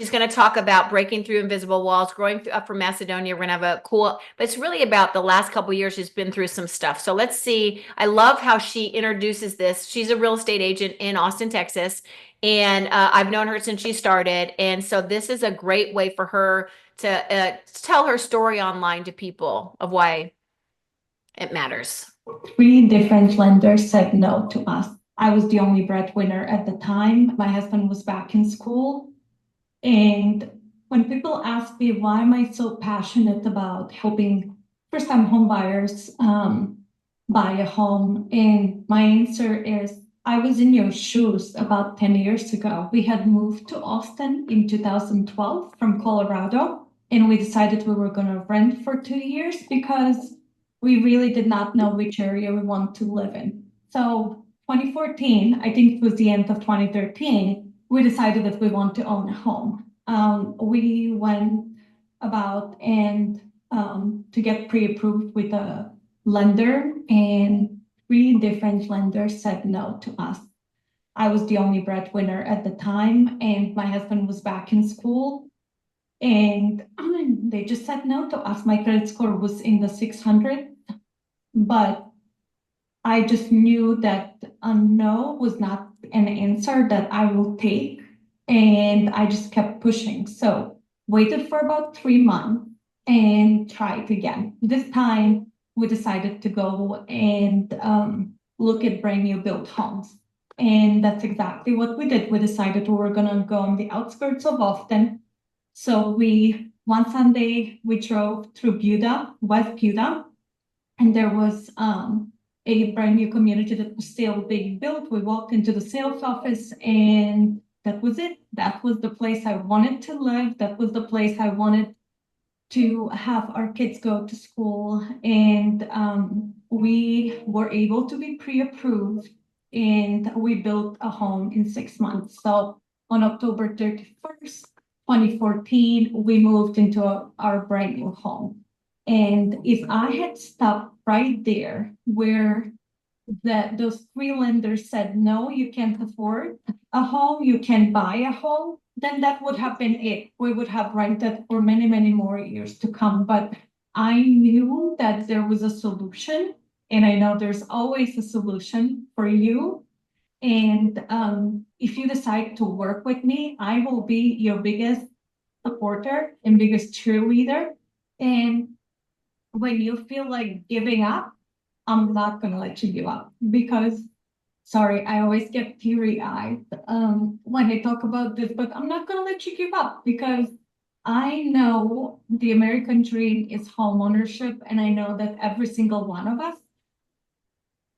She's going to talk about breaking through invisible walls, growing up from Macedonia. We're going to have a cool, but it's really about the last couple of years. She's been through some stuff. So let's see. I love how she introduces this. She's a real estate agent in Austin, Texas, and I've known her since she started. And so this is a great way for her to tell her story online to people of why it matters. 3 different lenders said no to us. I was the only breadwinner at the time. My husband was back in school. And when people ask me why am I so passionate about helping first-time home buyers buy a home, and my answer is I was in your shoes about 10 years ago. We had moved to Austin in 2012 from Colorado, and we decided we were going to rent for 2 years because we really did not know which area we want to live in. So 2014, I think it was the end of 2013, we decided that we want to own a home. We went about and to get pre-approved with a lender, and 3 different lenders said no to us. I was the only breadwinner at the time, and my husband was back in school, and they just said no to us. My credit score was in the 600, but I just knew that a no was not an answer that I will take, and I just kept pushing. So waited for about 3 months and tried again. This time we decided to go and look at brand new built homes. And that's exactly what we did. We decided we were gonna go on the outskirts of Austin. So one Sunday, we drove through Buda, West Buda, and there was a brand new community that was still being built. We walked into the sales office, and that was it. That was the place I wanted to live. That was the place I wanted to have our kids go to school. And we were able to be pre-approved, and we built a home in 6 months. So on October 31st, 2014, we moved into our brand new home. And if I had stopped right there where those 3 lenders said, no, you can't afford a home, you can buy a home, then that would have been it. We would have rented for many, many more years to come. But I knew that there was a solution, and I know there's always a solution for you. And if you decide to work with me, I will be your biggest supporter and biggest cheerleader. And when you feel like giving up, I'm not going to let you give up because, sorry, I always get teary-eyed when I talk about this, but I'm not going to let you give up because I know the American dream is home ownership, and I know that every single one of us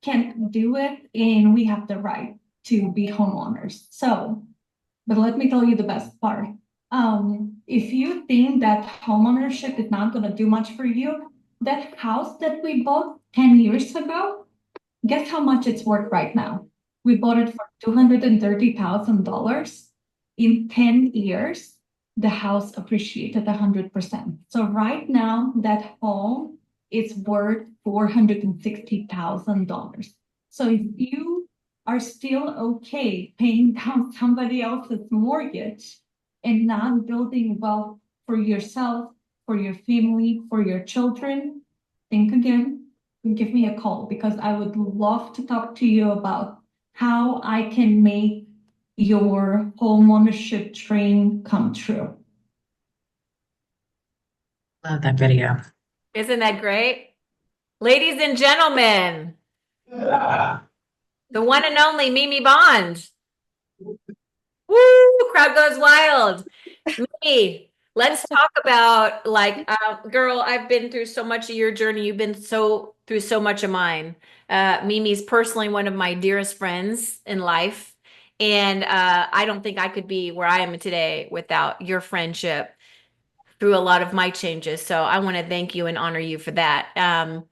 can do it, and we have the right to be homeowners. So, but let me tell you the best part. If you think that homeownership is not going to do much for you, that house that we bought 10 years ago, guess how much it's worth right now? We bought it for $230,000. In 10 years, the house appreciated 100%. So right now, that home is worth $460,000. So if you are still okay paying down somebody else's mortgage and not building wealth for yourself, for your family, for your children, think again and give me a call because I would love to talk to you about how I can make your homeownership dream come true. Love that video. Isn't that great? Ladies and gentlemen, the one and only Mimi Bond. Woo! Crowd goes wild. Mimi, let's talk about girl, I've been through so much of your journey. You've been through so much of mine. Mimi's personally one of my dearest friends in life. And I don't think I could be where I am today without your friendship through a lot of my changes. So I want to thank you and honor you for that.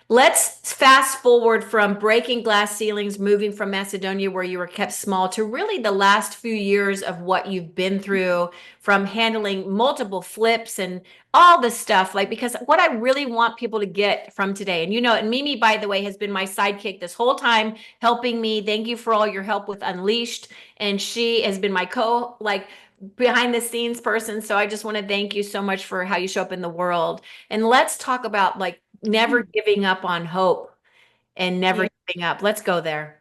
Let's fast forward from breaking glass ceilings, moving from Macedonia where you were kept small to really the last few years of what you've been through, from handling multiple flips and all this stuff. Because what I really want people to get from today, and Mimi, by the way, has been my sidekick this whole time, helping me. Thank you for all your help with Unleashed. And she has been my behind the scenes person. So I just want to thank you so much for how you show up in the world. And let's talk about like never giving up on hope and never Yeah. giving up. Let's go there.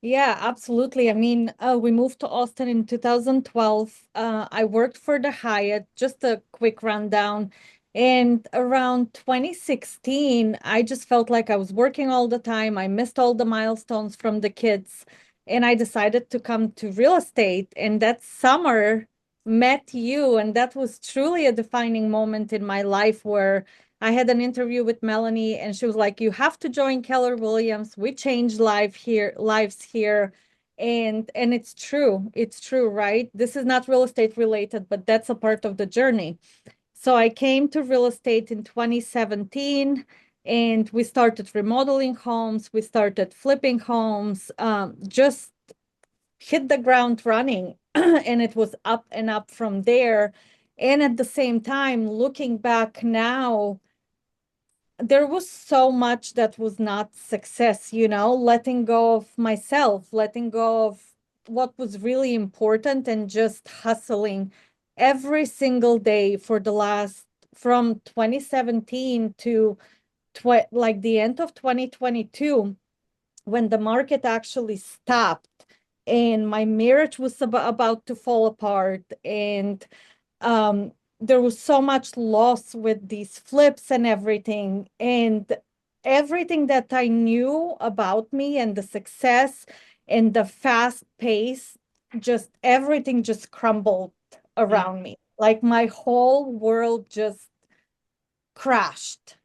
Yeah, absolutely. I mean, we moved to Austin in 2012. I worked for the Hyatt, just a quick rundown. And around 2016, I just felt like I was working all the time. I missed all the milestones from the kids. And I decided to come to real estate. And that summer, met you. And that was truly a defining moment in my life where I had an interview with Melanie and she was like, you have to join Keller Williams. We changed lives here. And it's true. It's true, right? This is not real estate related, but that's a part of the journey. So I came to real estate in 2017 and we started remodeling homes. We started flipping homes, just hit the ground running. And it was up and up from there. And at the same time, looking back now, there was so much that was not success, letting go of myself, letting go of what was really important and just hustling every single day for the last from 2017 to like the end of 2022 when the market actually stopped and my marriage was about to fall apart and um there was so much loss with these flips and everything that I knew about me and the success and the fast pace, just everything just crumbled around me, like my whole world just crashed.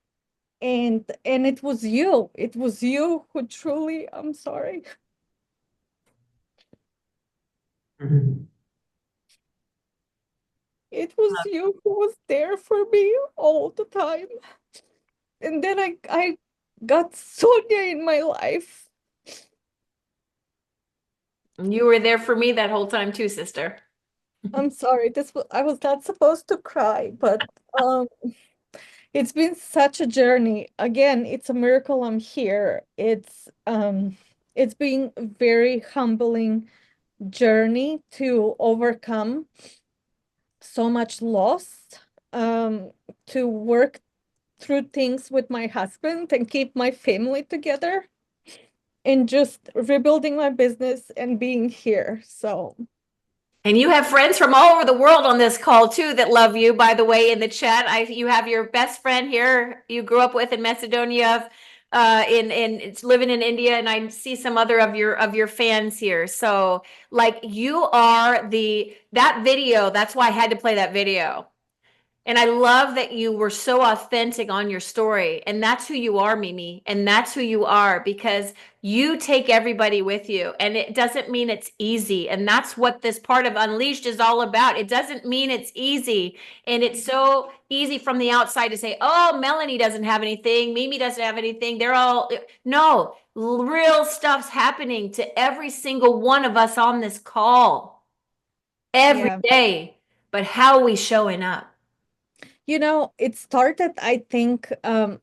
And it was you who truly, I'm sorry, Mhm. it was you who was there for me all the time. And then I got Sonia in my life. You were there for me that whole time too, sister. I'm sorry, I was not supposed to cry, but um it's been such a journey. Again, it's a miracle I'm here. It's been a very humbling journey to overcome so much loss, um, to work through things with my husband and keep my family together and just rebuilding my business and being here. So, And you have friends from all over the world on this call too that love you, by the way, in the chat. You have your best friend here you grew up with in Macedonia, in it's living in India, and I see some other of your fans here. So like you are that video, that's why I had to play that video. And I love that you were so authentic on your story. And that's who you are, Mimi. And that's who you are because you take everybody with you. And it doesn't mean it's easy. And that's what this part of Unleashed is all about. It doesn't mean it's easy. And it's so easy from the outside to say, oh, Melanie doesn't have anything. Mimi doesn't have anything. They're all, no, real stuff's happening to every single one of us on this call every yeah. day. But how are we showing up? It started, I think,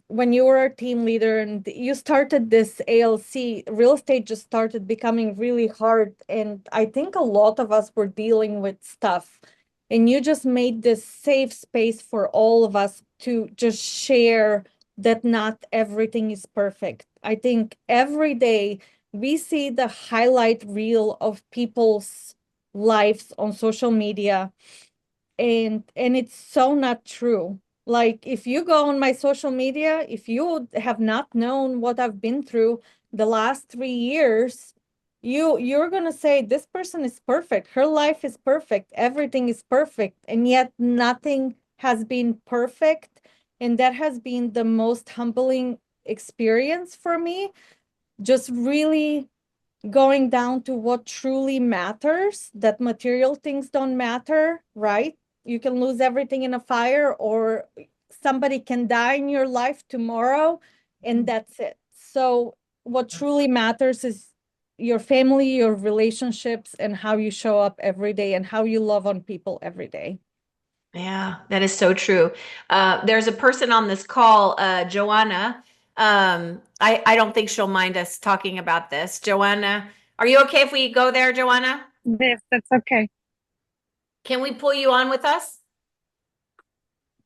when you were a team leader and you started this ALC, real estate just started becoming really hard. And I think a lot of us were dealing with stuff. And you just made this safe space for all of us to just share that not everything is perfect. I think every day we see the highlight reel of people's lives on social media and it's so not true. Like if you go on my social media, if you have not known what I've been through the last 3 years, you're gonna say this person is perfect, her life is perfect, everything is perfect, and yet nothing has been perfect. And that has been the most humbling experience for me, just really going down to what truly matters, that material things don't matter, right? You can lose everything in a fire, or somebody can die in your life tomorrow, and that's it. So, what truly matters is your family, your relationships, and how you show up every day and how you love on people every day. Yeah, that is so true. There's a person on this call, Joanna. I don't think she'll mind us talking about this. Joanna, are you okay if we go there, Joanna? Yes, that's okay. Can we pull you on with us?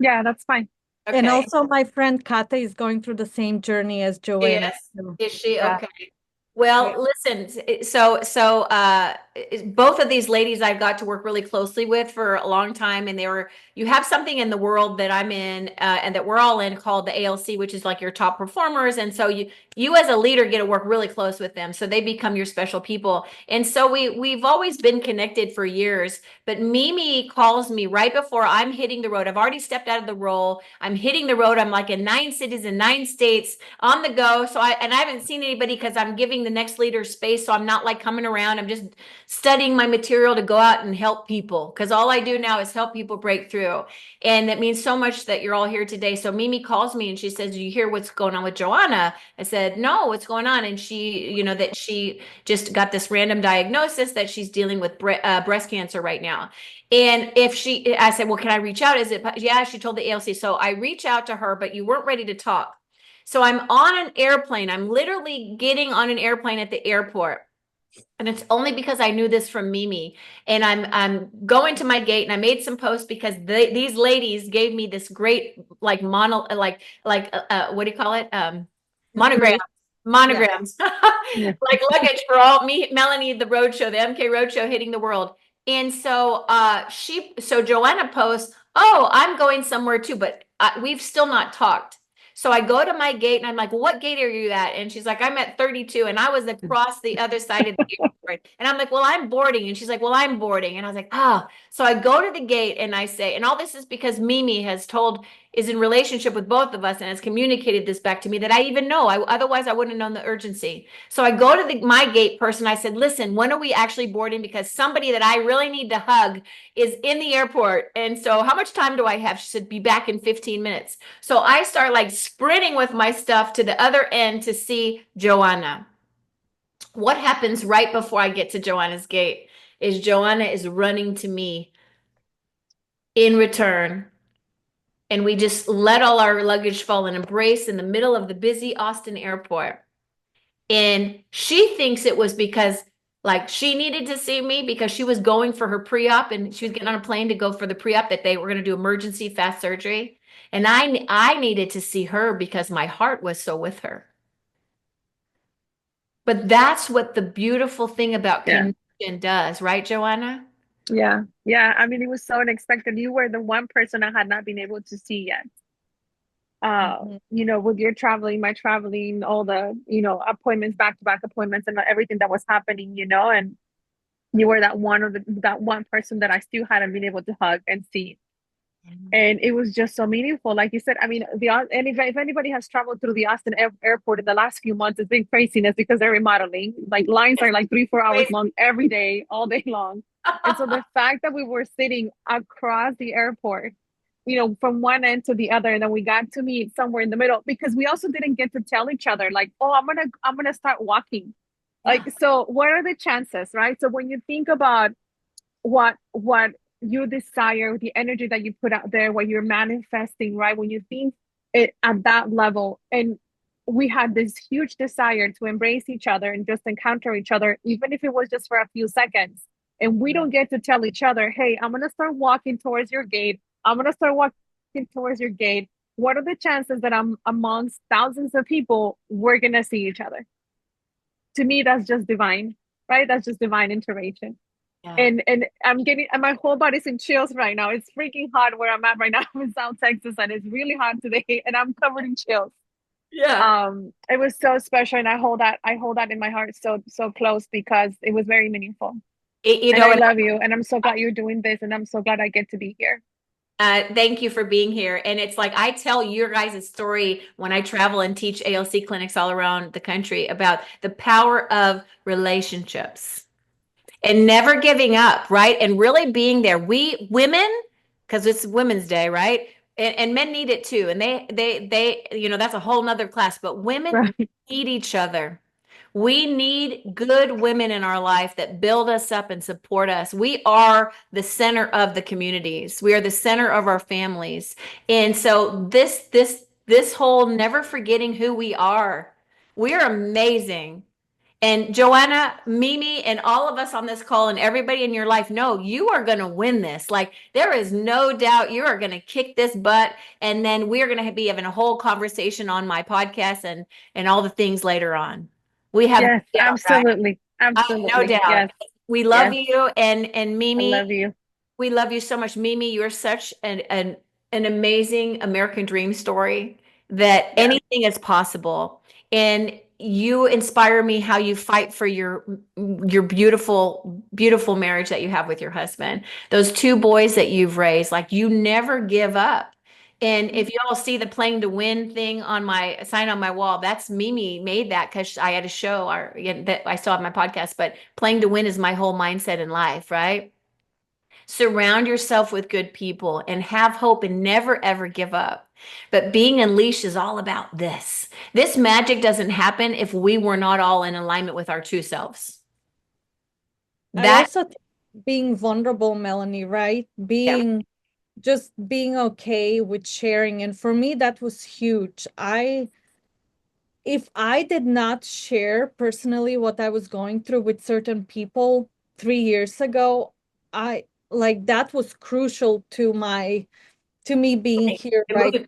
Yeah, that's fine. And Okay. also my friend Kata is going through the same journey as Joanna. Yes. So, Is she yeah. okay? Well, listen, both of these ladies I got to work really closely with for a long time, and you have something in the world that I'm in, and that we're all in, called the ALC, which is like your top performers. And so you as a leader get to work really close with them. So they become your special people. And so we've always been connected for years, but Mimi calls me right before I'm hitting the road. I've already stepped out of the role. I'm hitting the road. I'm like in 9 cities in 9 states on the go. So I haven't seen anybody because I'm giving the next leader space. So I'm not like coming around. I'm just studying my material to go out and help people, because all I do now is help people break through. And that means so much that you're all here today. So Mimi calls me and she says, "Do you hear what's going on with Joanna?" I said, "No, what's going on?" And that she just got this random diagnosis that she's dealing with breast cancer right now. And I said, "Well, can I reach out?" Yeah, she told the ALC. So I reach out to her, but you weren't ready to talk. So I'm on an airplane. I'm literally getting on an airplane at the airport. And it's only because I knew this from Mimi. And I'm going to my gate, and I made some posts because these ladies gave me this great like what do you call it? Monogram. Great. Monograms. Yeah. Like luggage for all me, Melanie, the roadshow, the MK roadshow hitting the world. And so Joanna posts, "Oh, I'm going somewhere too, but we've still not talked." So I go to my gate and I'm like, "Well, what gate are you at?" And she's like, "I'm at 32." And I was across the other side of the airport. And I'm like, "Well, I'm boarding." And she's like, "Well, I'm boarding." And I was like, "Oh." So I go to the gate and I say, and all this is because Mimi is in relationship with both of us and has communicated this back to me that I even know. Otherwise I wouldn't have known the urgency. So I go to my gate person. I said, "Listen, when are we actually boarding? Because somebody that I really need to hug is in the airport. And so how much time do I have?" She said, "Be back in 15 minutes. So I start like sprinting with my stuff to the other end to see Joanna. What happens right before I get to Joanna's gate is Joanna is running to me in return. And we just let all our luggage fall and embrace in the middle of the busy Austin airport. And she thinks it was because like she needed to see me because she was going for her pre-op, and she was getting on a plane to go for the pre-op that they were going to do emergency fast surgery. And I needed to see her because my heart was so with her. But that's what the beautiful thing about Yeah. connection does, right, Joanna? Yeah. Yeah. I mean, it was so unexpected. You were the one person I had not been able to see yet. With your traveling, my traveling, all the, appointments, back-to-back appointments and everything that was happening, and you were that one person that I still hadn't been able to hug and see. And it was just so meaningful. Like you said, I mean, and if anybody has traveled through the Austin airport in the last few months, it's been craziness because they're remodeling. Like lines are like 3-4 hours long every day, all day long. And so the fact that we were sitting across the airport, from one end to the other, and then we got to meet somewhere in the middle, because we also didn't get to tell each other like, "Oh, I'm gonna start walking." Like, so what are the chances, right? So when you think about what you desire, the energy that you put out there, what you're manifesting, right? When you think it at that level, and we had this huge desire to embrace each other and just encounter each other, even if it was just for a few seconds. And we don't get to tell each other, "Hey, I'm gonna start walking towards your gate. I'm gonna start walking towards your gate." What are the chances that I'm amongst thousands of people, we're gonna see each other? To me, that's just divine, right? That's just divine intervention. Yeah. And my whole body's in chills right now. It's freaking hot where I'm at right now. I'm in South Texas, and it's really hot today, and I'm covered in chills. Yeah. It was so special, and I hold that in my heart so close, because it was very meaningful. And I love you, and I'm so glad you're doing this, and I'm so glad I get to be here. Thank you for being here. And it's like I tell your guys' story when I travel and teach ALC clinics all around the country about the power of relationships and never giving up, right? And really being there. We women, because it's Women's Day, right? And men need it too. And that's a whole nother class, but women Right. need each other. We need good women in our life that build us up and support us. We are the center of the communities. We are the center of our families. And so this whole never forgetting who we are. We are amazing. And Joanna, Mimi, and all of us on this call and everybody in your life know you are going to win this. Like, there is no doubt you are going to kick this butt. And then we're going to be having a whole conversation on my podcast and all the things later on. We have Yes, no doubt, right? absolutely. I have no Absolutely. doubt. Yes. We love Yes. you. And I Mimi, love you. we love you so much. Mimi, you're such an amazing American dream story that Yeah. anything is possible. And you inspire me how you fight for your beautiful, beautiful marriage that you have with your husband. Those two boys that you've raised, like you never give up. And if you all see the playing to win thing on my sign on my wall, that's Mimi made that because I had a show that I saw on my podcast. But playing to win is my whole mindset in life, right? Surround yourself with good people and have hope and never ever give up. But being unleashed is all about this. This magic doesn't happen if we were not all in alignment with our true selves. I That, also think being vulnerable, Melanie, right? yeah, Just being okay with sharing. And for me, that was huge. If I did not share personally what I was going through with certain people 3 years ago, I like that was crucial to me being here right. moving.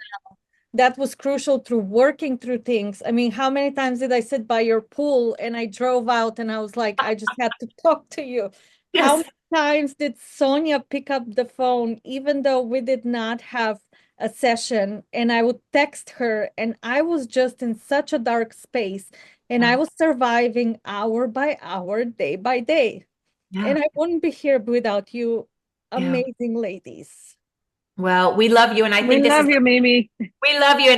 That was crucial through working through things. I mean, how many times did I sit by your pool and I drove out and I was like, I just had to talk to you? How Yes. many times did Sonia pick up the phone, even though we did not have a session, and I would text her, and I was just in such a dark space and I was surviving hour by hour, day by day. Yeah. And I wouldn't be here without you, Yeah. amazing ladies. Well, we love you. And I We think this is, love you, Mimi. we love you. And